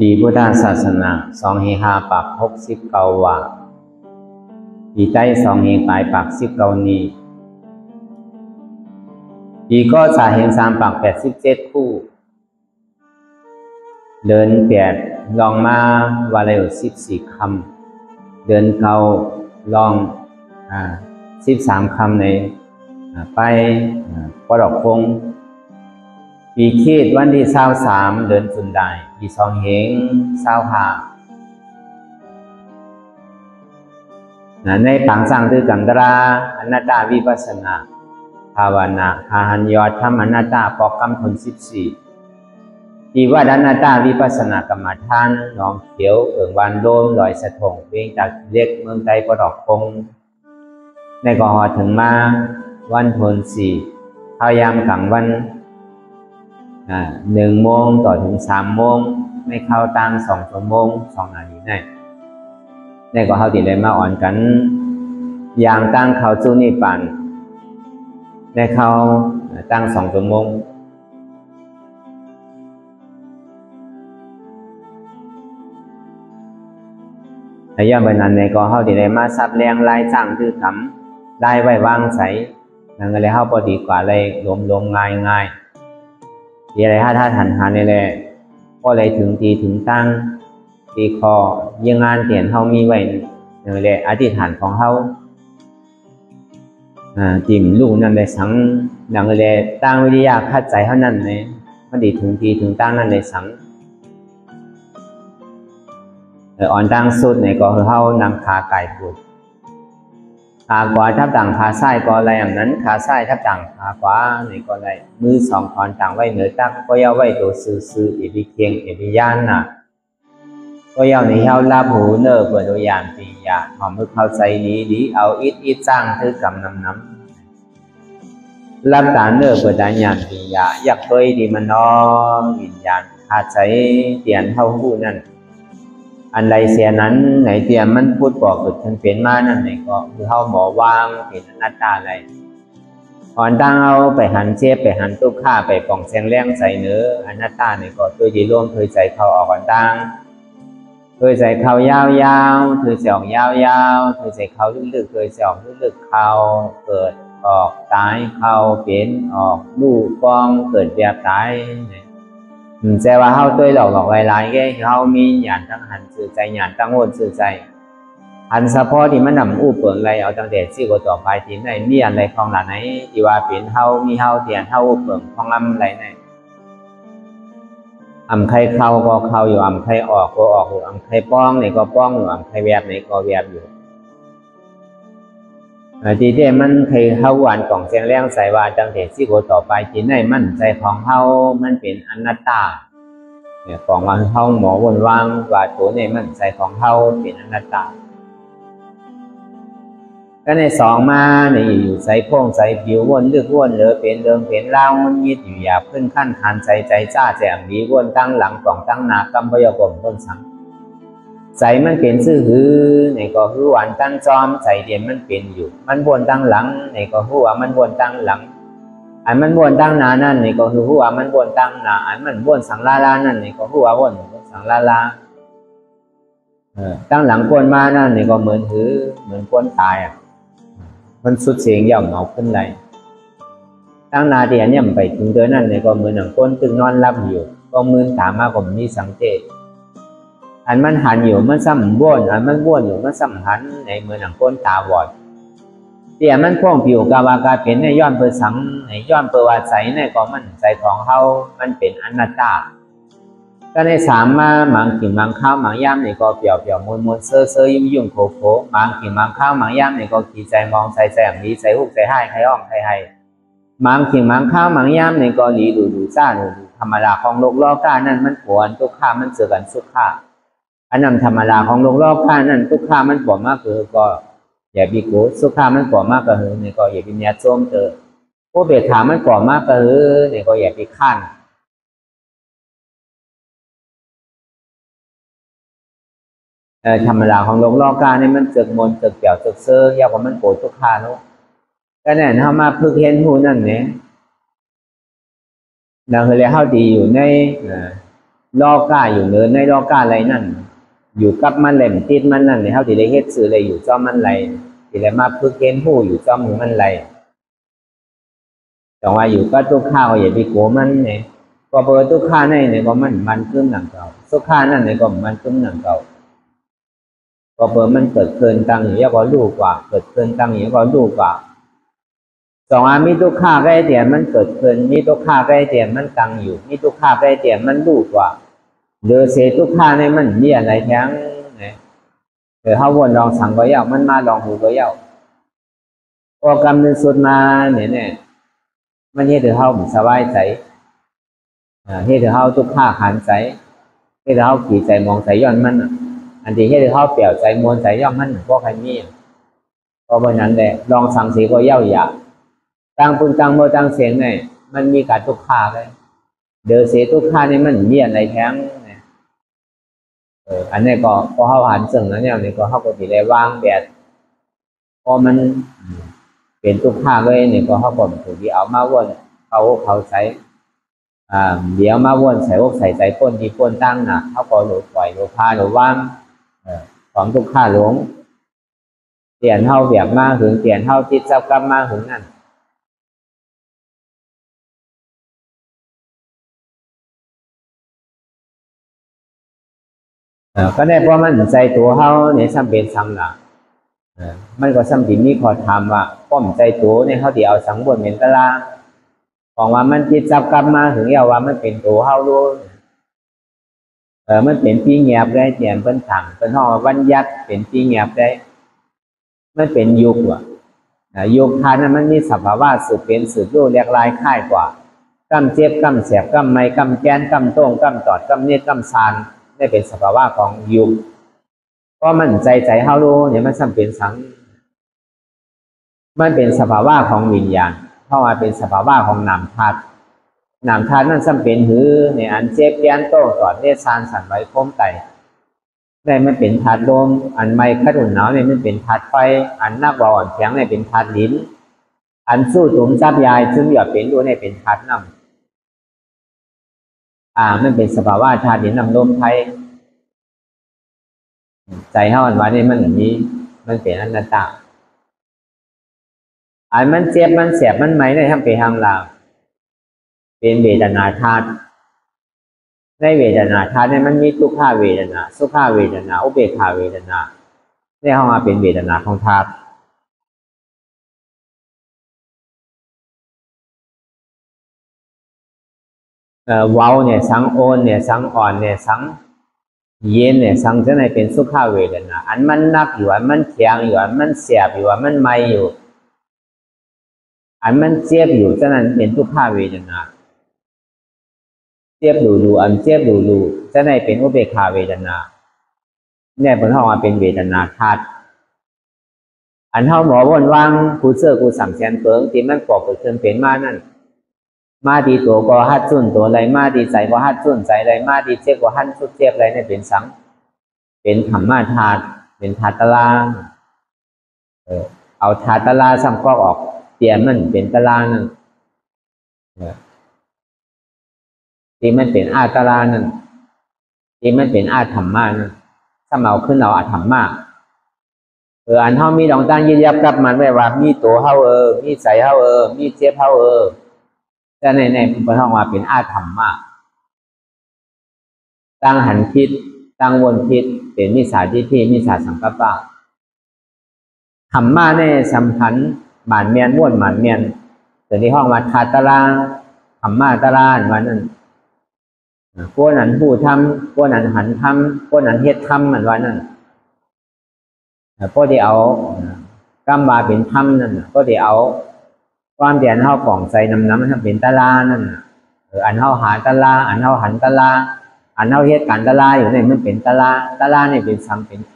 ปีพุทธศาสนา255ปัก69ว่าปีใต้2ปลายปัก19นี้ปีก็3ปัก87คู่เดิน8ลองมาวาระอยู่14คำเดินเก่าลอง13คำในไปปรอกคงปีคีดวันที่23เดือนสุนได้ปี2เหง25ในปังสร้างตือกำตราอนัตตาวิปัสสนาภาวนาหาหันยอดธรรมอนัตตาปอกคำผล14ที่ว่าอนัตตาวิปัสสนากรรมฐานหนองเขียวเอิ่งวันโดมลอยสะทงเพียงจากเล็กเมืองไทยปรอกคงในก่อหอถึงมาวันพล4เข้ายามกลางวัน1 โมงต่อถึง3 โมงไม่เข้าตั้ง2 ชั่วโมง2 นาทีในก็เขาติดเลยมาอ่อนกันอย่างตั้งเขาจูนี่ปั่นในเขาตั้ง2 ชั่วโมงแต่ย่อไปนั้นในก็เขาติดเลยมาซับแรงลายจ้างคือทำได้ไว้วางใสนั่นก็เลยเขาพอดีกว่าเลยลมง่ายทีอะไรถ้าหันนี่แหละก็เลยถึงตีถึงตั้งตีคอยังงานเตียนเขามีไว้นี่แหละอธิษฐานของเขาจิ้มลูกนั่นเลยสังดังเลยตั้งวิทยาคัดใจเขานั่นเลยมันดีถึงตีถึงตั้งนั่นเลยสังอ่อนตั้งสุดในก็คือเขานำขาไก่ปูดขาขวาทับต่างขาซ้ายก็อะไรอย่างนั้นขาซ้ายทับต่างขาขวาในก็อะไรมือ2 คอนต่างไว้เหนือตักก็ย่อไว้ตัวซื้อเอวิเคียงเอวิยานน่ะก็ย่อในเฮาลาหูเนอเปิดตัวอย่างปียาหอมมือเข้าใจดีเอาอิดจ้างถือกำน้ำรับตาเนอเปิดตาญาณปียาอยากเคยดีมันน้องวิญญาณขาดใจเตียนเท่าหูนั่นอันใดเสียนั้นไหนเตรียมมันพูดบอกเกิดขึ้นเป็นมานั่นไหนก็คือเขาหมอวางเป็นอนัตตาอะไรก่อนตั้งเอาไปหันเจ็บไปหันตุกข้าไปป่องแสงแรงใส่เนื้ออนัตตาไหนก็ตัวที่ร่วมเคยใจเขาออกก่อนตั้งเคยใจเขายาวๆเคยใจออกยาวๆเคยใจเขาลึกๆเคยใจออกลึกๆเขาเกิดออกตายเขาเป็นออกลูกฟองเกิดแบบตายแต่ว่าเขาตัวหลอกหลายๆแกเขามีหยาดตั้งหันสื่อใจหยาดตั้งโอนสื่อใจหันเฉพาะที่มันนำอู้เปิงอะไรเอาตั้งแต่ซี่ก็ต่อไปที่ไหนมีอะไรของหลานไหนที่ว่าเปลี่ยนเขามีเขาเตียนเขาอู้เปิงของลำอะไรไหนใครเข้าก็เข้าอยู่ใครออกก็ออกอยู่ใครป้องไหนก็ป้องอยู่ใครแวบไหนก็แวบอยู่ทีเดียมันเคยเข้าวันกล่องเสียงแรงใส่ว่าตั้งแต่ซี่ก็ต่อไปที่ไหนมันใจของเขามันเป็นอนัตตาเนี่ยของมันเขาหมอวนวางว่าตัวนี้มันใจของเขาเป็นอนัตตาก็ใน2มาในอยู่ใส่โค้งใส่ผิววนเลือกวนเหลือเป็นเดิมเป็นเล่ามันยิดอยู่หยาบขึ้นขั้นคันใจจ้าแจ่มดีวนตั้งหลังกล่องตั้งหนากำพยากรมต้นสังใจมันเป็นซื่อหือในก็คือวันตั้งจอมใจเดียนมันเป็นอยู่มันวนตั้งหลังในก็คือว่ามันวนตั้งหลังอันมันวนตั้งหน้านั่นในก็คือว่ามันวนตั้งหน้าอันมันวนสังลาลานั่นในก็คือว่าวนสังลาลาตั้งหลังกวนมานั่นในก็เหมือนหือเหมือนกวนตายมันสุดเสียงย่อมเอาขึ้นเลยตั้งนาเดียนเนี่ยไปถึงเดือนนั้นในก็เหมือนหนังก้นตึงนอนรับอยู่ก็มือถามมาผมมีสังเกตอันมันหันอยู่มันซ้ำบ้วนอันมันบ้วนอยู่มันซ้ำหันในมือหนังก้นตาบอดเดียมันพ่วงผิวกาวากาเป็นในย้อนเปิดสังในย้อนเปิดวาใสในก็มันใจของเขามันเป็นอนัตตาก็ใน3มาหมางขิงหมางข้าวหมางย่ำในก็เปี่ยวมวนเซ่อยุ่งโผหมางขิงหมางข้าวหมางย่ำในก็ขี่ใจมองใจอย่างนี้ใจหุกใจให้ใครอ้อมใครให้หมางขิงหมางข้าวหมางย่ำในก็หลีดูซ่าดูธรรมดาของโลกล้อก้านั่นมันปวดทุกข้ามันเจอกันสุขข้าอันนั้นธรรมดาของโลกล้อก้านั่นทุกข้ามันปวดมากคือก็อย่าบิโกสุขข้ามันปวดมากก็คือในก็อย่าบิญญาโจมเตอโอเบถามันปวดมากก็คือในก็อย่าไปขั้นธรรมดาของโลกล้อก้านี่มันเจิกมนเจิกเปี่ยวเจิกเซ่อยากว่ามันโกรธทุกข้าเนาะก็แน่นเข้ามาพึกเห็นหูนั่นเนี่ยดังเลยเข้าดีอยู่ใน ลอก้าอยู่เนินในลอก้าอะไรนั่นอยู่กับมันแหลมติดมันนั่นในเท่าที่ได้เฮ็ดสื่อเลยอยู่จอมมันไหลที่ได้มาพึกเกณฑ์ผู้อยู่จอมมือมันไหลแต่ว่าอยู่ก็ทุกข้าวอย่าไปโกมันเนี่ยก็เบอร์ทุกข้าในเนี่ยก็มันขึ้นหนังเก่าทุกข้านั่นเนี่ยก็มันขึ้นหนังเก่าก็เบอร์มันเกิดเกินตั้งอย่างนี้ก็รู้กว่าเกิดเกินตั้งอย่างนี้ก็รู้กว่าสองมีทุกข้าใกล้เดียมันเกิดเกินมีทุกข้าใกล้เดียมันตั้งอยู่มีทุกข้าใกล้เดียมันรู้กว่าเดือเสียทุกข้าในมันมีอะไรแท้งเนี่ยเขาวนลองสั่งก็ยาวมันมาลองหูก็ยาวพอกำเนิดสุดมาเนี่ยมันเฮ็ดให้เขาสบายใจเฮ็ดให้เขาทุกข้าขันใจเฮ็ดให้เขาขี่ใจมองใจย้อนมันอันที่เฮ็ดให้เขาเปี่ยวใจมวลใจย้อนมันพวกใครมีเพราะนั้นแหละลองสั่งสีก็ยาวอย่าตั้งปุ่นตั้งโมตั้งเสียงเนี่ยมันมีการทุกข้าเลยเดือเสียทุกข้านี่มันมีอะไรแท้งเนี่ยอันนี้ก็พอเขาหันซึ่งแล้วเนี่ยนี่ก็เขาก็ได้วางแบบพอมันเป็นทุกข้าเลยนี่ก็เขาก็ถูกที่เอามาวนเขาใช้เดี๋ยวมาวนใส่อกใส่ใจป้นที่ป้นตั้งนะเขาก็หลุดปล่อยหลุดพาหลุดว่างของทุกข้าหลงเปลี่ยนเท่าเบียบมากถึงเปลี่ยนเท่าจิตเจ้ากรรมมากถึงนั่นก็ได้เพราะมันใจตัวเขาเนี่ยซ้ำเป็นซ้ำหลักมันก็ซ้ำที่มีขอถามว่าป้อมใจตัวเนี่ยเขาที่เอาสังบนเป็นตารางของว่ามันจิตจับกลับมาถึงยาว่ามันเป็นตัวเขารู้มันเป็นปีเงียบได้เตียนเป็นถังเป็นห้องวันยัดเป็นปีเงียบได้มันเป็นยุคว่ะยุคทานนั้นมันมีสภาวะสืบเป็นสืบรู้เรียกลายค่ายกว่ากำเจ็บกำแสบกำไม้กำแกนกำโต้งกำตอดกำเน็ตกำซานได้เป็นสภาวะของยุคก็มันใจเขารู้เนี่ยมันซ้ำเป็นสังมันเป็นสภาวะของวิญญาณเพราะว่าเป็นสภาวะของนามธาตุนามธาตุนั่นซ้ำเป็นหือเนี่ยอันเจ็บแกนโต้ตอดเนซานสั่นไหวโค้งไตได้มันเป็นธาตุลมอันไม่ขัดอุ่นหนาวเนี่ยมันเป็นธาตุไฟอันนักว่าอ่อนแข็งเนี่ยเป็นธาตุดินอันสู้ถุงจับยายซึ่งอย่าเป็นตัวเนี่ยเป็นธาตุน้ำมันเป็นสภาวะธาตุดินน้ำลมไทยใจเฮาอันว่านี่มันอย่างนี้มันเป็นอนัตตาอันมันเจ็บมันแสบมันไหมได้ทำไปทางลาวเป็นเวทนาธาตุในเวทนาธาตุเนี่ยมันมีทุกขาเวทนาสุขาเวทนาอุเบกขาเวทนาได้เข้ามาเป็นเวทนาของธาตุเว้าเนี่ยสังโอนเนี่ยสังอ่อนเนี่ยสังเย็นเนี่ยสังจะในเป็นสุขาเวทนาอันมันนักอยู่อันมันแข็งอยู่อันมันเสียบอยู่อันมันไหมอยู่อันมันเจ็บอยู่ฉะนั้นเป็นทุกขาเวทนาเจ็บดูอันเจ็บดูจะได้เป็นอุเบกขาเวทนาเนี่ยผลออกมาเป็นเวทนาธาตุอันเท่าหมอวนวางกูเสื้อกูสั่งแสนเปิงที่มันปอกเกิดขึ้นเป็นมานั่นมาดีตัวก็ฮัดจุนตัวอะไรมาดีใจก็ฮัดจุนใจอะไรมาดีเจ็บก็ฮัดชุดเจ็บอะไรเนี่ยเป็นสังเป็นธรรมะธาตุเป็นธาตุตารางเอาธาตุตารางซ้ำก็ออกเปลี่ยนมันเป็นตารางนั่นที่มันเป็นอาตารางนั่นที่มันเป็นอาธรรมะนั่นถ้าเอาขึ้นเราอาธรรมะอันเท่ามีดองตั้งยึดยับกับมันไว้ว่ามีตัวเท่ามีใสเท่ามีเจ็บเท่าแต่ในมันออกมาเป็นอาธรรมะตั้งหันคิดตั้งวนคิดเป็นมิจฉาทิฏฐิมิจฉาสังกัปปะธรรมะในสำคัญหมานเมียนวนหมานเมียนแต่ที่ห้องมาธาตุตารางธรรมะตารางวันนั้นพวกนั้นผู้ทำพวกนั้นหันทำพวกนั้นเฮ็ดทำเหมือนวันนั้นพวกที่เอากำบาเป็นทำนั่นพวกที่เอาความเดียนเท่าป่องใจน้ำมันเป็นตารางนั่นอันเท่าหาตารางอันเท่าหันตารางอันเท่าเฮ็ดการตารางอยู่ในมันเป็นตารางเนี่ยเป็นสังเป็นท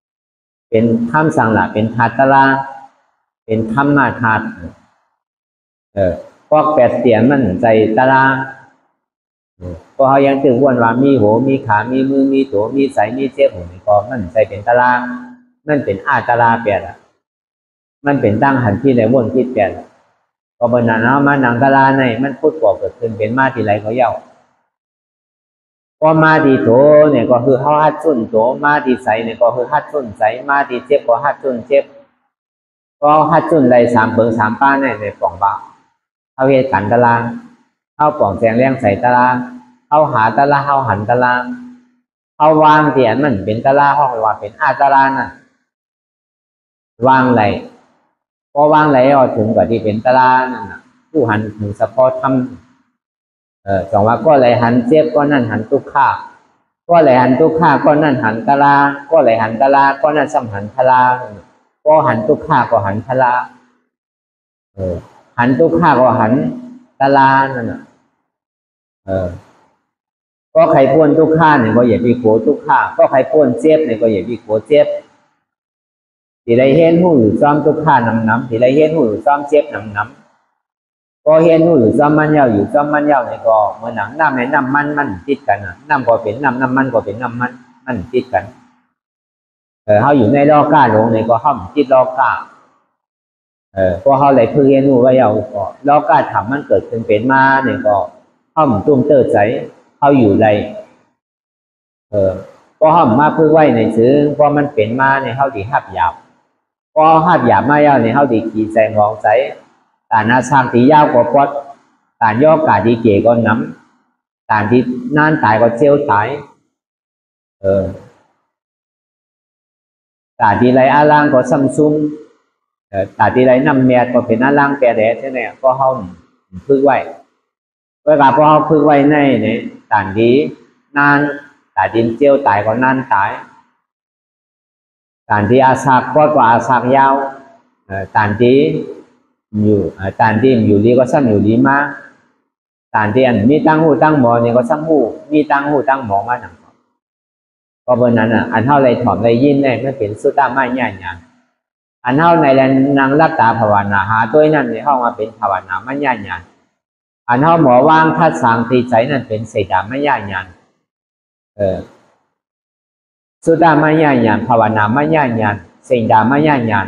ำเป็นทำสังละเป็นธาตุตารางเป็นธรรมะธาตุพวกแปดเสียนมันใจตารางก็เขายังถึงวันว่ามีหัวมีขามีมือมีตัวมีใสมีเจ็บหัวมีคอมันใจเป็นตารางมันเป็นอาตารางแปดมันเป็นตั้งหันที่ในวนที่แปดก็บรรณาเนาะมาหนังตารางในมันพูดบอกเกิดขึ้นเป็นมาที่ไรเขาเย้า ก็มาดีโตเนี่ยก็คือเขาหัดสุ่นโตมาดีใสเนี่ยก็คือหัดสุ่นใสมาดีเจ็บก็หัดสุ่นเจ็บก็หัดสุ่นได้3 เปิง3 ป้าในป่องบ่าเขาเหตุกันตารางเขาป่องแจงเลี้ยงใส่ตารางเขาหาตารางเขาหันตารางเขาวางเตียนมันเป็นตารางห้องว่าเป็นตารางน่ะวางไหลพอวางไหลเอาถึงกว่าที่เป็นตารางนั่นน่ะผู้หันถึงเฉพาะทำจังว่าก็ไหลหันเจ็บก็นั่นหันทุกข้าก็ไหลหันทุกข้าก็นั่นหันตารางก็ไหลหันตารางก็นั่นซ้ำหันทลาก็หันทุกข้าก็หันทลาหันทุกข้าก็หันตารางนั่นน่ะก็ใครป้วนทุกข้าเนี่ยก็อย่าไปโกรธทุกข้าก็ใครป้วนเจ็บเนี่ยก็อย่าไปโกรธเจ็บที่ไรเห็นหูอยู่ซ้อมทุกข้านำที่ไรเห็นหูอยู่ซ้อมเจ็บนำก็เห็นหูอยู่ซ้อมมันเย้าอยู่ซ้อมมันเย้าเนี่ยก็เหมือนหนังน้ำในน้ำมันติดกันน้ำก็เป็นน้ำมันก็เป็นน้ำมันติดกันเขาอยู่ในล้อก้าลงเนี่ยก็ห้อมติดล้อก้าก็เขาเลยคือเห็นหูว่าเย้าก็ล้อก้าทำมันเกิดเป็นมาเนี่ยก็ห้อมตุ้มเตอร์ใจเขาอยู่ไรก็ห้อมมาพึ่งไว้ในซื้อเพราะมันเป็นมาในเขาดีหับหยาบก็หับหยาบมาเย้าในเขาดีขี่ใจงองใจแต่นาสร้างตียาวกว่าปอดแต่ย่อกาดีเก๋ก็น้ำแต่ที่นานตายก็เจียวตายแต่ที่ไรอาล่างก็ซ้ำซุ่มแต่ที่ไรน้ำเมียก็เป็นอาล่างแปรแดดใช่ไหมก็ห้อมพึ่งไว้เวลาพอเขาพึ่งไว้ในเนี่ยแต่ที่นานแต่ดินเจียวตายก็นานตายแต่ที่อาสากปอดกว่าอาสากยาวแต่ที่อยู่ตานที่อยู่ดีก็ซ้ำอยู่ดีมากตานที่อันมีตั้งหูตั้งหมอเนี่ยก็ซ้ำหูมีตั้งหูตั้งหมอมาหนังก็เบอร์นั้นอันเท่าไรถอมไรยินเนี่ยไม่เป็นสุดตาไม่ใหญ่ยังอันเท่าในแลนางรับตาภาวนาหาตัวนั้นในห้องมาเป็นภาวนาไม่ใหญ่ยังอันเท่าหมอว่างทัดสางตีใจนั่นเป็นเศษดาไม่ใหญ่ยังสุดตาไม่ใหญ่ยังภาวนาไม่ใหญ่ยังเศษดาไม่ใหญ่ยัง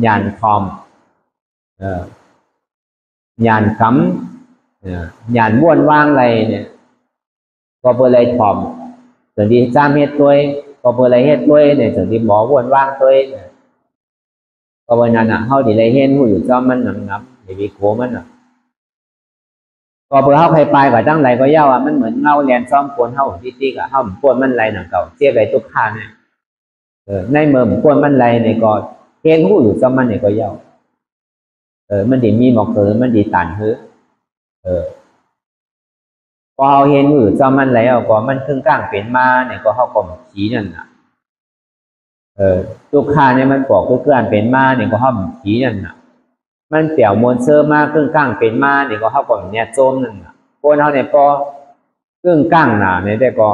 ยันคอมยานกำยานบ้วนว่างอะไรเนี่ยก็เปิดอะไรถ่อมส่วนที่จ้ามเฮ็ดตัวก็เปิดอะไรเฮ็ดตัวเนี่ยส่วนที่หมอบ้วนว่างตัวเนี่ยก็วันนั้นเขาดีอะไรเห็นหูอยู่จอมมันนับอย่าไปโกมันก็เปิดเขาใครไปกับตั้งไรก็เย้ามันเหมือนเงาแลนซ้อมปวนเขาที่กับเขาปวนมันไรหนังเก่าเจี๊ยบไรทุกข้าเนี่ยในเมื่อปวนมันไรเนี่ยก็เห็นหูอยู่จอมมันเนี่ยก็เย้ามันดีมีหมอกมันดีตันพอเขาเห็นอยู่จอมันแล้วก็มันครึ่งกลางเป็นมาเนี่ยก็เขาก็ชี้นั่นน่ะลูกค้าเนี่ยมันบอกครึ่งกลางเป็นมาเนี่ยก็เขาชี้นั่นน่ะมันเปี่ยวมวลเสื้อมาครึ่งกลางเป็นมาเนี่ยก็เขาก็เนี่ยโจมนั่นน่ะคนเขาเนี่ยพอครึ่งกลางหนาเนี่ยได้ก็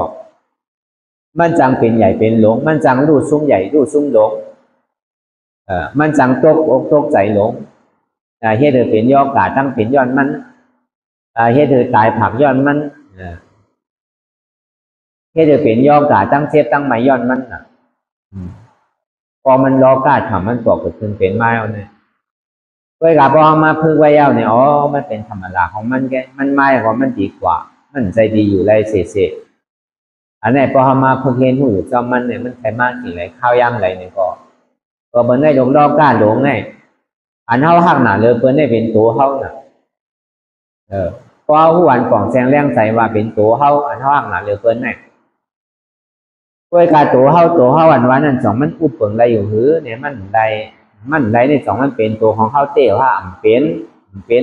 มันจังเป็นใหญ่เป็นหลงมันจังรูดซุ้มใหญ่รูดซุ้มหลงมันจังตกอกตกใจหลงเฮ็ดเธอเป็นย่อกาตั้งเป็นย้อนมันเฮ็ดเธอตายผักย้อนมันเฮ็ดเธอเป็นย่อกาตั้งเสียบตั้งไม้ย้อนมันพอมันล้อกาทำมันบอกเกิดขึ้นเป็นไม้เอาเนี่ยเวลาพอมาพึ่งไว้เอาเนี่ยอ๋อมันเป็นธรรมดาของมันแกมันไม้ของมันดีกว่ามันใจดีอยู่ไรเสะอันนี้พอมาพึ่งเห็นหูจอมมันเนี่ยมันใช้มากกี่ไรข้าวย่ำไรเนี่ยก็เบิ้ลได้ลงล้อกาหลงไงอันเท่าหักหนาเลยเปิ้นได้เป็นตัวเท่าน่ะเพราะผู้วันของแซงแรงใส่ว่าเป็นตัวเท่าอันเท่าหักหนาเลยเปิ้นเนี่ยด้วยการตัวเท่าวันนั้นสองมันอุบเปิงไรอยู่หือเนี่ยมันไรในสองมันเป็นตัวของเขาเตี้ยว่าเป็น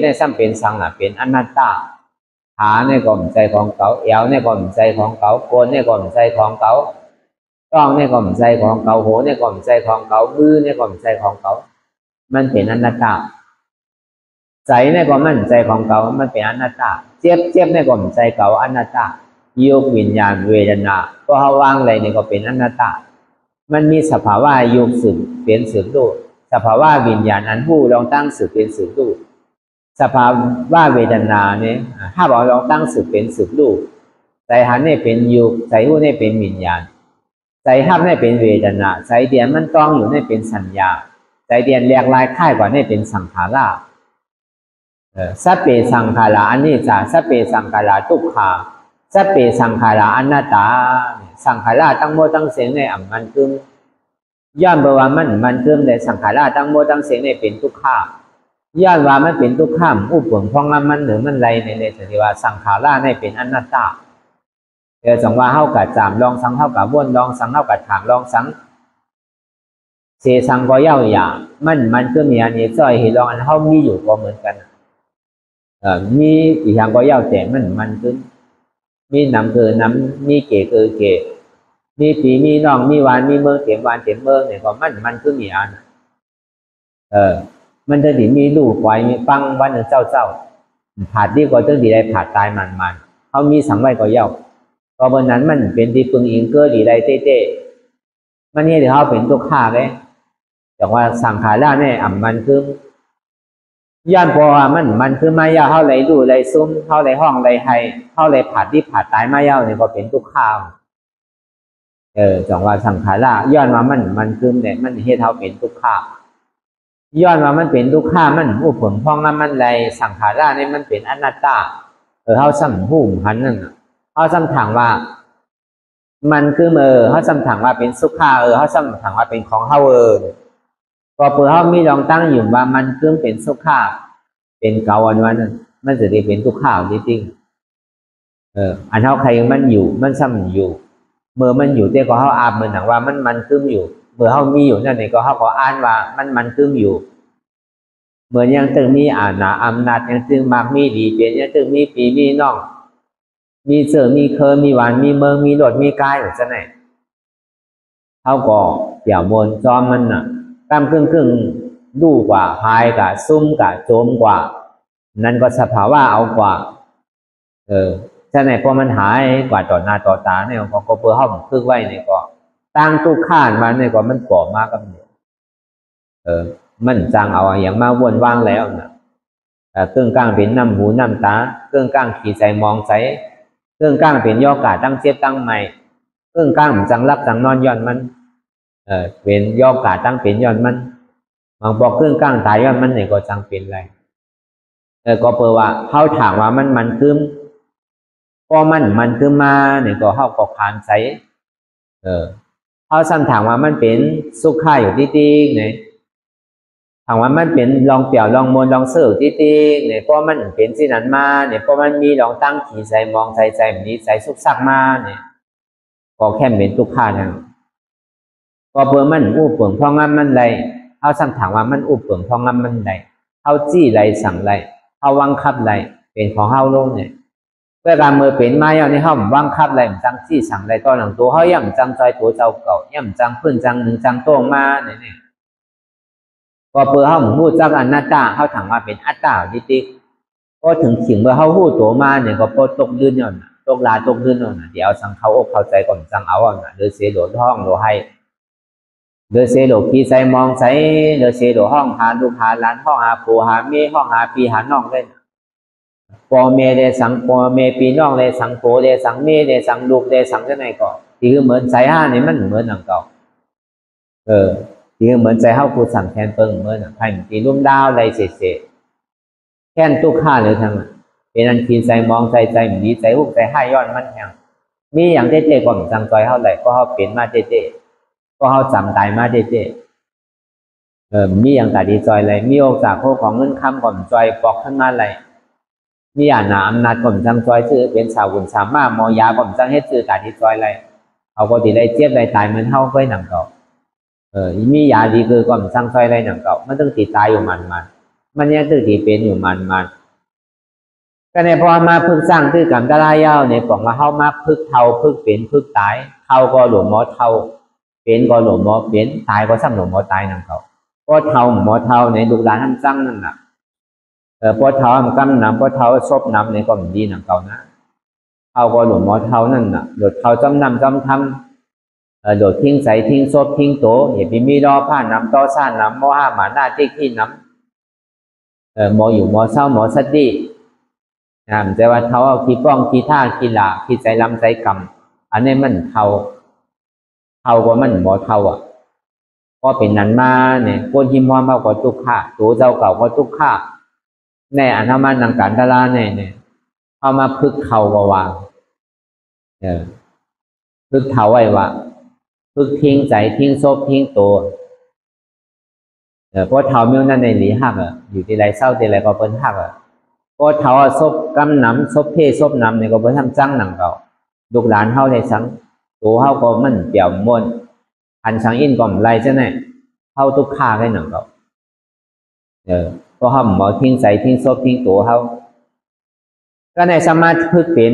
ได้ซ้ำเป็นสังเป็นอนัตตาขาเนี่ยก็ไม่ใจของเขาเอวเนี่ยก็ไม่ใจของเขาโคนเนี่ยก็ไม่ใจของเขาต้องเนี่ยก็ไม่ใจของเขาหัวเนี่ยก็ไม่ใจของเขามือเนี่ยก็ไม่ใจของเขามันเป็นอนัตตาใจในความมั่นใจของเขามันเป็นอนัตตาเจ็บในความใจเขาอนัตตาโยกวิญญาณเวทนาก็เขาว่างอะไรเนี่ยก็เป็นอนัตตามันมีสภาวะโยกสืบเป็นสืบรูสภาวะวิญญาณอันผู้ลองตั้งสืบเป็นสืบรูสภาวะเวทนาเนี่ยถ้าบอกลองตั้งสืบเป็นสืบรูใจหันเนี่ยเป็นโยกใจผู้เนี่ยเป็นวิญญาณใจหับเนี่ยเป็นเวทนาใจเดียนมันต้องอยู่เนี่ยเป็นสัญญาใจเดียนเรียกลายค่ายกว่านี่เป็นสังขาราสัพเพสังขาราอันนี้จะสัพเพสังขาราทุกขา สัพเพสังขาราอนัตตาสังขารตั้งโมตั้งเสียงในอ่ำมันคือย้อนว่ามันคือในสังขารตั้งโมตั้งเสียงในเป็นทุกข้าย้อนว่ามันเป็นทุกข้ามอุปผงพองมันหรือมันไรในที่ว่าสังขารในเป็นอนัตตาจังว่าเฮากับจามลองสังเฮากับวนลองสังเฮากับถางลองสังเสสังก็เย้าอย่างมันก็มีอันนี้จ้อยเห็นลองอันเฮามีอยู่ก็เหมือนกันมีอีกอย่างก็เย้าแต่มันคือมีน้ำคือน้ำมีเกคือเกมีปีมีน้องมีวานมีเมืองเต็มวานเต็มเมืองเนี่ยก็มันคือมีอันมันจะดีมีลูกไว้มีฟังวันหนึ่งเจ้าผาดดีกว่าเจ้าดีได้ผาดตายมันเขามีสังไว้ก็เย้าก็บนนั้นมันเป็นที่พึงอิงเกอดีได้เต้มันนี่เดี๋ยวเขาเป็นตัวข้าเลยจากว่าสังขารเนี่ยมันคือย้อนพอมันคือมายาเขาเลยดูเลยซุ้มเขาเลยห้องเลยไฮเขาเลยผาดที่ผาดตายมายาเนี่ยก็เป็นตัวข้าจากว่าสังขารย้อนว่ามันคือเนี่ยมันเฮ็ดเขาเป็นตัวข้าย้อนว่ามันเป็นทุกข้ามันอุปผลพ้องมันไรสังขารเนี่ยมันเป็นอนัตตาเขาสั่งหูหันนั่นเขาสั่งถามว่ามันคือเขาสั่งถามว่าเป็นสุขาเขาสั่งถามว่าเป็นของเขาก็เพื่อเขามีลองตั้งอยู่ว่ามันคือเป็นสุขาเป็นเกาวันนั้นมันจะได้เป็นทุกข้าวจริงอันเขาใครมันอยู่มันซ้ำอยู่เมื่อมันอยู่เต้ก็เขาอาบเหมือนหนังว่ามันคืออยู่เมื่อเขามีอยู่นั่นเองก็เขาก็อ่านว่ามันคืออยู่เหมือนยังตึงมีอาณาอำนาจยังตึงมากมีดีเปลี่ยนยังตึงมีปีมีน้องมีเสือมีเคยมีหวานมีเมืองมีหลดมีกายหรือจะไหนเขาก็เดี่ยวมนจอมมันน่ะกล้ามครึ่งดูกว่าพายกับซุ่มกับโจมกว่านั่นก็สภาวะเอากว่าจะไหนพอมันหายกว่าต่อหน้าต่อตาเนี่ยก็เพื่อเขาพึกไว้เนี่ยก็ตั้งตู้ข้านมาเนี่ยก็มันก่อมากกับเนี่ยมันจังเอาอย่างมาวนว่างแล้วนะเครื่องก้างเป็นน้ำหูน้ำตาเครื่องก้างขี่ใจมองใจเครื่องก้างเป็นย่อกาตั้งเจ็บตั้งใหม่เครื่องก้างจังรับจังนอนย้อนมันเป็นย่อกาตั้งเป็นย้อนมันบางบอกเครื่องก้างตายย้อนมันเนี่ยก็จังเป็นไรก็เปิดว่าเขาถามว่ามันคือก็มันคือมาเนี่ยก็เขาก็ขานใจเขาซ้ำถามว่ามันเป็นสุขข่าอยู่ที่เนี่ยถามว่ามันเป็นลองเปี่ยวลองมนลองเสิร์ฟที่เนี่ยเพราะมันเป็นสิ่งนั้นมาเนี่ยเพราะมันมีลองตั้งขี่ใจมองใจแบบนี้ใจสุขสักมาเนี่ยก็แค่เป็นทุกข์นั่นก็เพื่อมันอุปเปิงพ่องั้นมันไรเขาซ้ำถามว่ามันอุปเปิงพ่องั้นมันไรเขาจี้ไรสั่งไรเขาวังคับไรเป็นของเขาลงเนี่ยเวลาเมื่อเป็นมาอย่างนี้เขาวังคับไรจังจี้สั่งไรตอนหลังตัวเขาย่ำจังใจตัวเจ้าเก่าย่ำจังพื้นจังหนึ่งจังโต้งมาเนี่ยก็เพื่อเขาหูจักอนัตตาเขาถามว่าเป็นอัตตาดิติก็ถึงขิงเมื่อเขาหูตัวมาเนี่ยก็พอตกดื้นย่อนตกลาตกดื้นย่อนเดี๋ยวสังเขาอกเข้าใจก่อนสังเอาเดือเสียหลวห้องหลวให้เดือเสียหลวพี่ใจมองใจเดือเสียหลวห้องหาลูกหาล้านห้องหาปูหาเมห้องหาปีหาน้องเล่นปอเมเดสังปอเมปีน้องเดสังโปเดสังเมเดสังลูกเดสังจะไหนก็ที่คือเหมือนใจห้านี่มันเหมือนหนังเก่าที่เหมือนใจเข้ากูสั่งแทนเปิงเหมือนใครตีรุ่มดาวไรเสะแค่นตู้ข้าเลยทั้งเป็นอันทีใจมองใจดีใจหุบใจให้ย้อนมันแห้งมีอย่างเจ๊ก็เหมือนจังใจเข้าไหลก็เขาเปลี่ยนมาเจ๊ก็เขาจำตายมาเจ๊มีอย่างแต่ดีใจเลยมีโอกาสพวกของเงินคำก่อนใจปอกขึ้นมาเลยมีอาณาอำนาจก่อนจังใจชื่อเป็นสาวบุญสามารถมอยาก่อนจังเฮ็ดชื่อแต่ดีใจเลยเขาก็ตีได้เจี๊ยบได้ตายเหมือนเข้าไปหนังเก่ามียาดีคือก่อนสร้างซอยไรหนังเก่ามันต้องติดตายอยู่มันเนี่ยตื้อตีเป็นอยู่มันก็ในพอมาพึกสร้างตื้อกันตะลายยาวในปองมาเข้ามาพึกเท่าพึกเป็นพึกตายเท่าก็หลวมหมอเท่าเป็นก็หลวมหมอเป็นตายก็ซ้ำหลวมหมอตายหนังเก่าก็เท่าหมอเท่าในลูกหลานท่านสร้างนั่นน่ะพอเท่ามันกำน้ำพอเท่าซบน้ำในก็มันดีหนังเก่านะเท่าก็หลวมหมอเท่านั่นน่ะหลุดเท่าจำนำจำทำโดดทิ้งใส่ทิ้งซบทิ้งโตอย่าไปมีรอผ้าน้ำต่อซ่านน้ำมอห้าหมาหน้าติ๊กที่น้ำมออยู่มอเศร้าหมอสัตดีแต่ว่าเขาเอาขี้ป้องขี้ท่าขี้หลาขี้ใจลำใจกำอันนี้มันเท่ากว่ามันหมอเท่าก็เป็นนั้นมาเนี่ยคนที่มอมากกว่าทุกข้าตัวเจ้าเก่าก็ทุกข้าในอันนั้นมันนังการตลาดเนี่ยเอามาพึกเข่าวาง พึกเท่าไว้ว่าพึกทิ้งใจทิ้งศพทิ้งตัวเพราะเท่ามิวนั่นในหลีหักอยู่ที่ไรเศร้าที่ไรก็เปิ้นหักเพราะเท่าศพกำน้ำศพเพศศพน้ำเนี่ยก็เปิ้นทำจังหนังเก่าลูกหลานเฮาในสังตัวเฮาก็มันเปี่ยวมวนอันสังอินก่อมไรใช่ไหมเฮาทุกข้าให้หนังเก่าก็เฮาหมอทิ้งใจทิ้งศพทิ้งตัวเฮาก็ในสมาธิพึกเป็น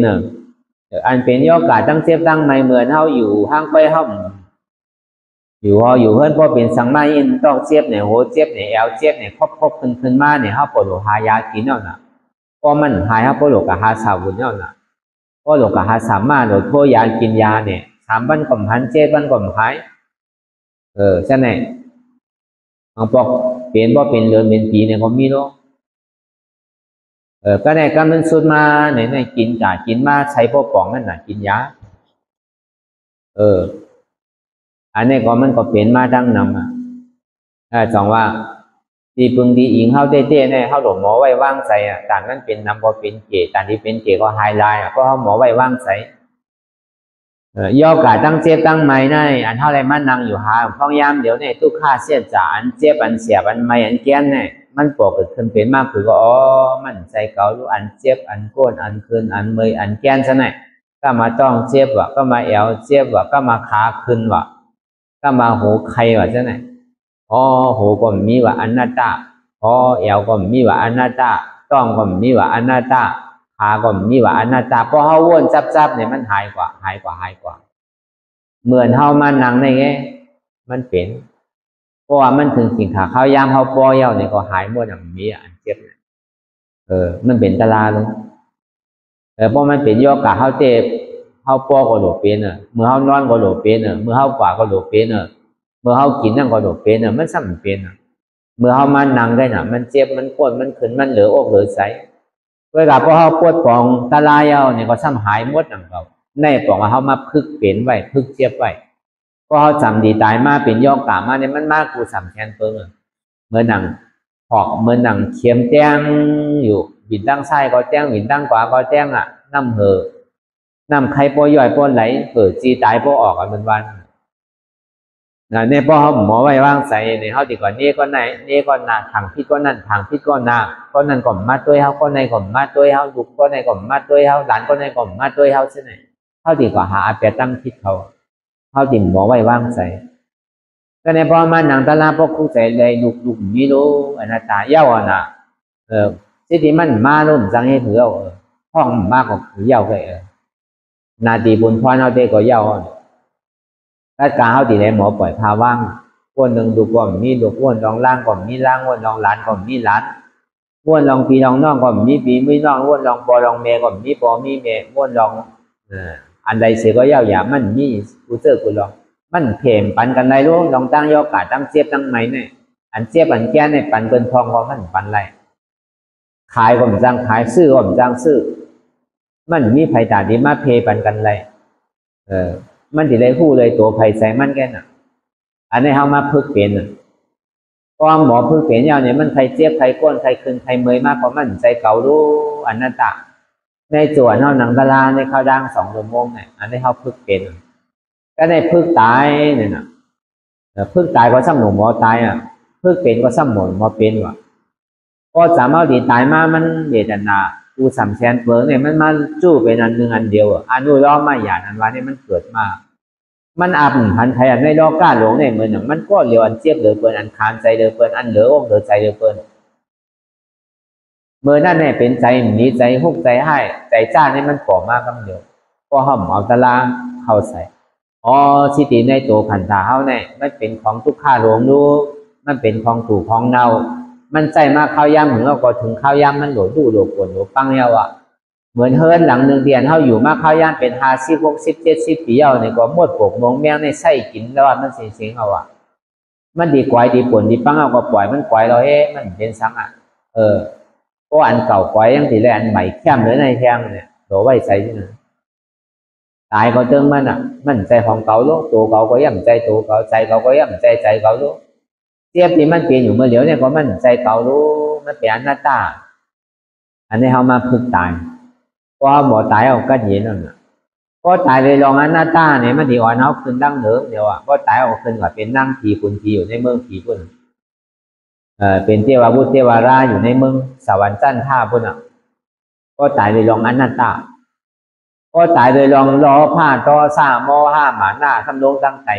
อันเป็นโยกาตั้งเจ็บตั้งไม่เหมือนเฮาอยู่ห้างไปเฮาอยู่เพื่อนพอเป็นสังมาอินต้องเจ็บเนี่ยโหเจ็บเนี่ยแอวเจ็บเนี่ยครบขึ้นมาเนี่ยเฮาปวดหัวหายากินเอาน่ะก็มันหายเฮาปวดหัวกับหาสาวุนเอาน่ะก็หลกกับหาสามารถโดยโทษยากินยาเนี่ย3 วันก่อมหัน7 วันก่อมหายใช่ไหมบางพวกเป็นบ่เป็นเดือนเป็นปีเนี่ยก็มีเนาะก็ในการมันสุดมาในกินจ่ากินมาใช้พวกปองนั่นน่ะกินยาอันนี้ก็มันก็เป็นมาดังนำจังว่าดีพึงดีอิงเฮาเต้ๆเนี่ยเฮาหลงหมอไว้วางใจต่างนั้นเป็นนำบ่เป็นเกตต่างที่เป็นเกก็ไฮไลท์ก็เฮาหมอไว้วางใจย่อกาตั้งเจ็บตั้งไม่ได้อันเท่าไรมันนั่งอยู่หาพองยามเดี๋ยวเนี่ยทุกข้าเสียจอันเจ็บอันเสียบอันไม่อันแก้นเนี่ยมันปกติขึ้นเป็นมากคือก็มันใจเก่ารู้อันเจ็บอันโกนอันคืนอันเมยอันแก้นซะหน่อยก็มาต้องเจ็บว่ะก็มาแอวเจ็บว่ะก็มาขาคืนว่ะก็มาหูใครว่ะซะหน่อยหูก็มีว่าอนัตตาแอวก็มีว่าอนัตตาต้องก็มีว่าอนัตตาขาก็มีว่าอนัตตาพอเฮาวนจับเนี่ยมันหายกว่าเหมือนเฮามานั่งในไงมันเป็นเพราะว่ามันถึงสิ่งขาเข้ายามเฮาปล่อยเอาเนี่ยก็หายหมดอย่างมีอันเจ็บมันเป็นตลาลงเพราะมันเป็นโยกะเฮาเจ็บเฮาปอก็โหลเป็นเมื่อเฮานอนก็โหลเป็นเมื่อเฮากว่าก็โหลเป็นเมื่อเฮากินนั่นก็โหลเป็นมันซ้ำเป็นเมื่อเฮามานั่งได้น่ะมันเจ็บมันปวดมันขึ้นมันเหลืออกเหลือใสเวลาพอเฮาปวดปองตาลายเอาเนี่ยก็ซ้ำหายหมดนั่นก็ในบอกว่าเฮามาพึกเป็นไว้พึกเจ็บไว้ก็เฮาจำดีตายมาเป็นโยกะมาเนี่ยมันมากกูสำแคนเปิ้งเมื่อนั่งหอกเมื่อนั่งเขียมแจ้งอยู่บินตั้งซ้ายก็แจ้งบินตั้งขวาก็แจ้งน้ำน้ำใครปอย่อยปไหลจีตายปออกมันวันเนี่ยพอเขาหมอไว้วางใส่เนี่ยเขาดีกว่านี่ก็ไหนนี่ก็หนาทางพิษก็นั่นทางพิษก็หนาก็นั่นก็มาด้วยเขาก็ในก็มาด้วยเขาลูกก็ในก็มาด้วยเขาหลานก็ในก็มาด้วยเขาใช่ไหมเขาดีกว่าหาอาเปียตั้งพิษเขาดิ่มหมอไว้วางใส่ก็ในพอมาหนังตาลาพวกคู่ใจเลยลูกมีรู้อนาตาเย้าน่ะที่มันมาลุ่มจังให้ถือห้องมากกว่าเย้าเลยนาทีบุญพรเอาเด็กก็เย้าถ้าการเขาตีได้หมอปล่อยพาว่างวนหนึ่งดูก่อนมีดูวนลองล่างก่อนมีล่างวนลองหลานก่อนมีหลานวนลองปีลองน้องก่อนมีปีมีน้องวนลองปอลองเมก่อนมีปอมีเมวนลองอันใดเสียก็เย้าอย่ามันมีกูเจอกูลองมันเพ่มปันกันไรรู้ลองตั้งโยกาตั้งเจี๊ยบตั้งไหมเนี่ยอันเจี๊ยบอันแก่เนี่ยปันเกินทองของมันปันไรขายก่อนจ้างขายซื้อก่อนจ้างซื้อมันมีไผ่ตาดีมาเพปันกันไรมันที่ได้คู่เลยตัวไผ่ใส่มันแก่น่ะอันนี้เขามาพึกเป็นก็หมอพึกเป็นยาวเนี่ยมันไผ่เจี๊ยบไผ่ก้นไผ่คืนไผ่เมยมากเพราะมันใจเก่ารู้อันนั้นตะในจั่วเท่าหนังตาลาในข้าวดัง2 ชั่วโมงเนี่ยอันนี้เขาพึกเป็นก็ในพึกตายเนี่ยนะพึกตายก็ซ้ำหนูหมอตายพึกเป็นก็ซ้ำหมอเป็นว่ะก็สามารถดีตายมามันเดชนากูสำแชนเฟิงเนี่ยมันมาจู้เป็นอันหนึ่งอันเดียวอนุล้อมาอย่างนั้นว่าเนี่ยมันเกิดมามันอับหันไทยอันในดอกก้าหลวงเนี่ยเหมือนมันก็เหลียวอันเจี๊ยบเหลือเปินอันคานใจเหลือเปินอันเหลืออกเหลือใจเหลือเปินเมื่อนั่นเนี่ยเป็นใจหนีใจฮุกใจให้ใจจ้าเนี่ยมันก่อมากกันเดียวก็ห่มเอาตะลางเข้าใส่สิติในตัวขันธาเขาเนี่ยมันเป็นของทุกข้าหลวงรู้มันเป็นของถูกของเนามันใจมากข้าวย่ำเหมือนเราก็ถึงข้าวย่ำมันโหลดูโหลปวดโหลปังเยาเหมือนเฮิร์นหลังหนึ่งเดียนเขาอยู่มากข้าวย่ำเป็น50 60 70 ปีเนี่ยก็หมดปกมองแมงในไส้กินแล้วมันเสียงเอามันดีกว่าดีปวดดีปังเอาก็ปล่อยมันปล่อยเรามันเป็นสังก็อันเก่าปล่อยยังตีแลอันใหม่แคมหรือในแทงเนี่ยตัวไว้ใส่ที่นั่นตายก็เติมมันใจของเก่าลูกตัวเก่าก็ย่ำใจตัวเก่าใจเก่าก็ย่ำใจเก่าลูกเทียบที่มันเปลี่ยนอยู่เมื่อเดี๋ยวเนี่ยก็มันใจเก่ารู้มันเปลี่ยนหน้าตาอันนี้เขามาพึกตายเพราะหมอตายเอาก็เห็นนั่น ก็ตายเลยลองอนัตตาเนี่ยมันดีอ่อนเอาขึ้นดั้งเดิมเดียวก็ตายออกขึ้นว่าเป็นนั่งผีคุณผีอยู่ในเมืองผีพุ่นเป็นเทวบุตรเทวราอยู่ในเมืองสวรรค์จันท่าพุ่นก็ตายเลยลองอนัตตาก็ตายเลยลองล้อผ้าต่อซ่าโมห้าหมาหน้าทำลงตั้งใจ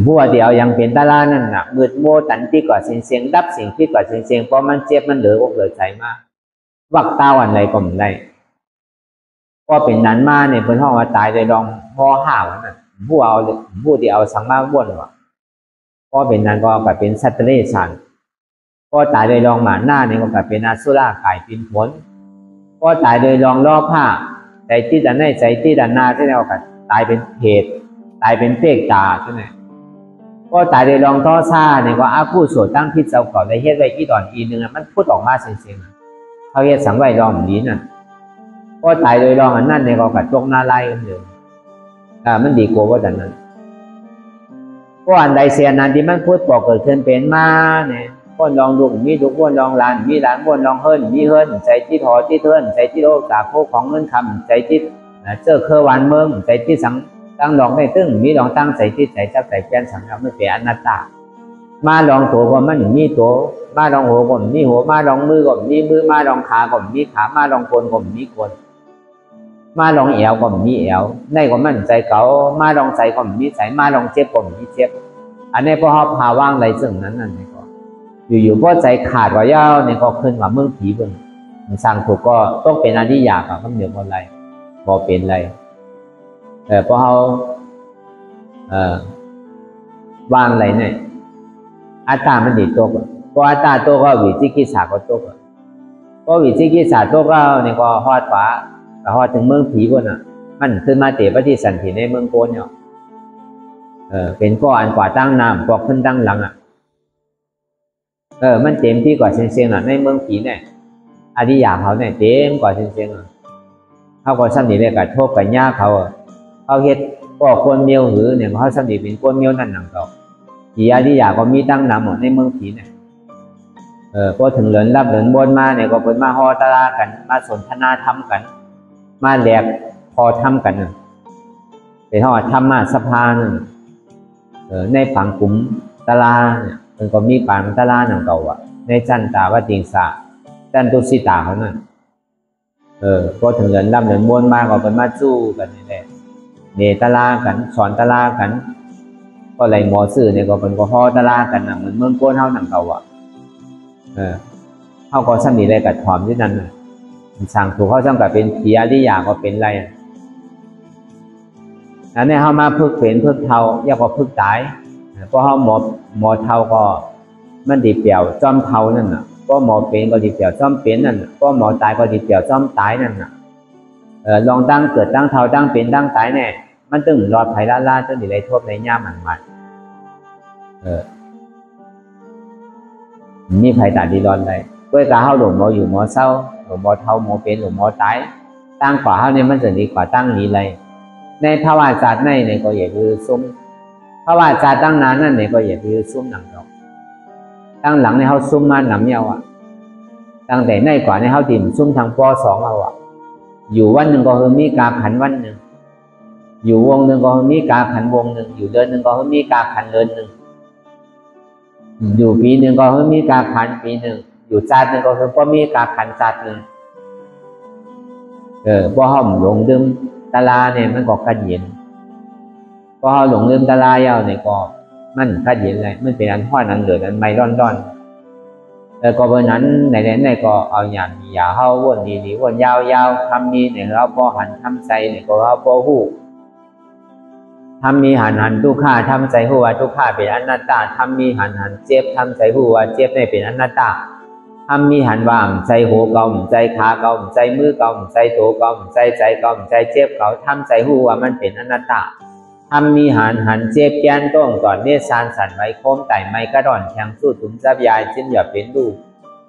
บัวเดียวยังเป็นตาลานั่นน่ะมืดโมตันที่กว่าเสียงดับสิ่งที่กว่าเสียงเพราะมันเจ็บมันเหลืออกเหลือใจมากวักตาวันไรก็ไม่ได้ก็เป็นนั้นมาเนี่ยเพิ่นห้องว่าตายเลยลองพอห้าวันน่ะผู้ที่เอาสังมาบ้วนว่ะก็เป็นนั้นก็แบบเป็นสัตว์เลี้ยงสันก็ตายเลยลองหมาหน้าเนี่ยก็แบบเป็นอสุราขายปินผลก็ตายเลยลองล่อผ้าใจที่ด้านในใจที่ด้านหน้าที่เราก็ตายเป็นเพศตายเป็นเปรกตาใช่ไหมก็ตายเลยลองท่อซ่าเนี่ยก็อาผู้โสดตั้งพิษเจ้าก่อนเลยเฮ็ดไว้อีตอนอีนึงมันพูดออกมาเสียงๆเขาเฮ็ดสังไว้ลองนี้น่ะก็ตายเลยลองอันนั้นเนี่ยก็กัดจงหน้าไล่กันอยู่มันดีกว่าว่าแต่นั้นก็อันใดเสียนั้นที่มันพูดบอกเกิดขึ้นเป็นมาเนี่ยคนลองดูมีดูคนลองลานมีหลานคนลองเฮิร์นมีเฮิร์นใจที่ถอที่เทิร์นใจที่โลกจากโคของเงินคำใจที่เจ้าเคอวันเมืองใจที่สังตั้งลองไม่ตึ้งมีลองตั้งใจที่ใจจับใจแกนสังเราไม่เป็นอนัตตามาลองตัวก็มันมีตัวมาลองหัวก็มีหัวมาลองมือก็มีมือมาลองขาก็มีขามาลองคนก็มีคนมาลองเอวก็มีเอวในก็มันใจเก่ามาลองใจก็มีใจมาลองเจ็บก็มีเจ็บอันนี้พอเขาพาว่างไรซึ่งนั้นนั่นก็อยู่ๆก็ใจขาดว่าเย้าเนี่ยก็ขึ้นมาเมืองผีบนมันสร้างถูกก็ต้องเป็นอริยะกับมันเดี๋ยวอะไรพอเป็นไรพอเขาว่างไรเนี่ยอัตตามันดีตัวก็อัตตาตัวก็วิจิกิจฉาก็ตัวก็วิจิกิจฉาตัวก็เนี่ยก็ฮอดฟ้าฮอดถึงเมืองผีบนมันขึ้นมาเตะปฏิสันติในเมืองโกนเนี่ยเป็นก้อนกว่าตั้งน้ำกว่าขึ้นตั้งหลังมันเต็มที่กว่าเชียงในเมืองผีเนี่ยอริยาเขาเนี่ยเต็มกว่าเชียงเขาก็สำนีเลยกับโทษกับญาเขาเฮ็ดก็คนเมียวหือเนี่ยเขาสำนีเป็นคนเมียวนั่นหนังเขาผีอริยาก็มีตั้งน้ำในเมืองผีเนี่ยพอถึงเหลินรับเหลินบนมาเนี่ยก็เป็นมาฮอตรากันมาสนทนาธรรมกันมาแหลกพอทำกันเป็นฮอธรรมะสภาในผังกลุ่มตลาเนี่ยมันก็มีปังตลาหนังเก่าในจันตาวติงสาจันตุสิตาเขานั่นพอถึงเงินรับเงินบนมาก็เป็นมาจู้กันนี่แหละเนตลากันสอนตลากันก็ไหลหมอสื่อเนี่ยก็เป็นก็ฮอตลากันเหมือนเมืองโกนเฮาหนังเก่าเขาก็สนิทเลยกับถอมที่นั่นสั่งถูกเขาสั่งกับเป็นผีอริยาก็เป็นไรอันนี้เขามาพึกเป็นพึกเทาอยากว่าพึกตายเพราะเขาหมอเทาก็มันดีเปี่ยวจอมเทานั่นก็หมอเป็นก็ดีเปี่ยวจอมเป็นนั่นก็หมอตายก็ดีเปี่ยวจอมตายนั่นลองตั้งเกิดตั้งเทาตั้งเป็นตั้งตายแน่มันตึงรอดไผ่ล่าจนดีไรโทษในย่ามันมีไผ่ตาดีรอนเลยด้วยการเขาหลงหมออยู่หมอเศร้าหลงหมอเทาหมอเป็นหลงหมอตายตั้งกว่าเขาเนี่ยมันจะดีกว่าตั้งนี้เลยในภาวะศาสตร์ในก็อย่าคือซุ้มภาวะศาสตร์ตั้งนานนั่นเนี่ยก็อย่าคือซุ้มหนังดอกตั้งหลังในเขาซุ้มมาหนำเยาตั้งแต่ในกว่าในเขาถิ่นซุ้มทางป.2เอาอยู่วันหนึ่งก็คือมีกาขันวันหนึ่งอยู่วงหนึ่งก็คือมีกาขันวงหนึ่งอยู่เดือนหนึ่งก็คือมีกาขันเดือนหนึ่งอยู่ปีหนึ่งก็คือมีกาขันปีหนึ่งอยู่ชาติหนึ่งก็คือมีกาขันชาติหนึ่งพอเขาหลงดื่มตลาเนี่ยมันก็ขัดเย็นพอเขาหลงดื่มตลาเยาเนี่ยก็มันขัดเย็นเลยมันเป็นอันห้อนอันเหลืออันไม่ร้อนก็เพราะนั้นในก็เอาอย่างอย่าเข้าวนดีวนยาวทำมีเนี่ยเราพอหันทำใจเนี่ยก็เราพอหูทำมีหันทุกข้าทำใจหูว่าทุกข้าเป็นอนัตตาทำมีหันเจ็บทำใจหูว่าเจ็บเนี่ยเป็นอนัตตาทำมีหันว่างใจหัวเก่าใจขาเก่าใจมือเก่าใจโถเก่าใจเก่าใจเจ็บเก่าทำใจหูว่ามันเป็นอนัตตาทำมีหันเจ็บแกนต้องก่อนเนสานสันไว้โค้มไต่ไม้กระดอนแข็งสู้ถุงจับยายจิ้นอย่าเป็นดู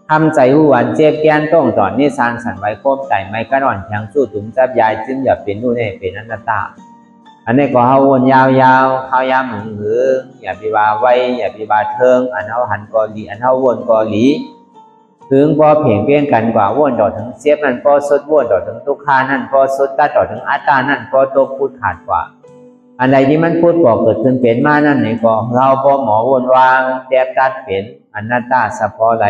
ทำใจหูวันเจ็บแกนต้องก่อนเนสานสันไว้โค้มไต่ไม้กระดอนแข็งสู้ถุงจับยายจิ้นอย่าเป็นดูเนี่ยเป็นอนัตตาอันนี้ก็เขาวนยาวเขายามหืออย่าไปว่าไว้อย่าไปว่าเทิงอันเขาหันกอลีอันเขาวนกอลี ถึงพอเพียงเพียงกันกว่าว่นต่อถึงเสียบนั่นพอสุดว่นต่อถึงทุกขานั่นพอสุดตาต่อถึงอัตตานั่นพอตัวพูดขาดกว่าอันใดที่มันพูดบอกเกิดขึ้นเป็นมานั่นนี่ก็เราพอหมอวนวางแยกตัดเป็นอนัตตาสะพอไหล